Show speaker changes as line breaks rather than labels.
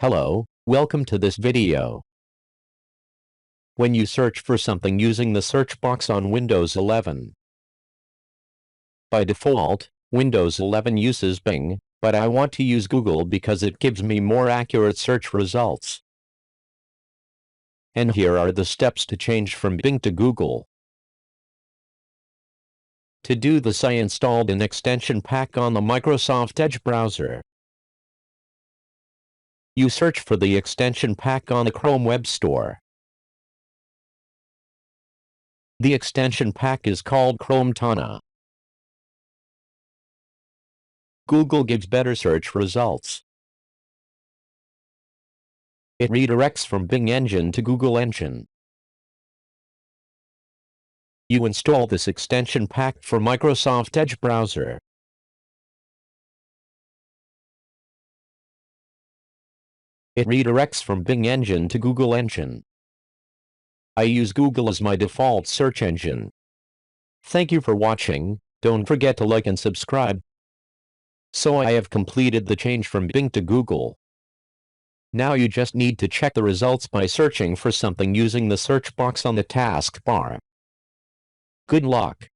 Hello, welcome to this video. When you search for something using the search box on Windows 11. By default, Windows 11 uses Bing, but I want to use Google because it gives me more accurate search results. And here are the steps to change from Bing to Google. To do this, I installed an extension pack on the Microsoft Edge browser. You search for the extension pack on the Chrome Web Store. The extension pack is called Chrome Tana. Google gives better search results. It redirects from Bing engine to Google engine. You install this extension pack for Microsoft Edge browser. It redirects from Bing engine to Google engine. I use Google as my default search engine. Thank you for watching. Don't forget to like and subscribe. So I have completed the change from Bing to Google. Now you just need to check the results by searching for something using the search box on the taskbar. Good luck.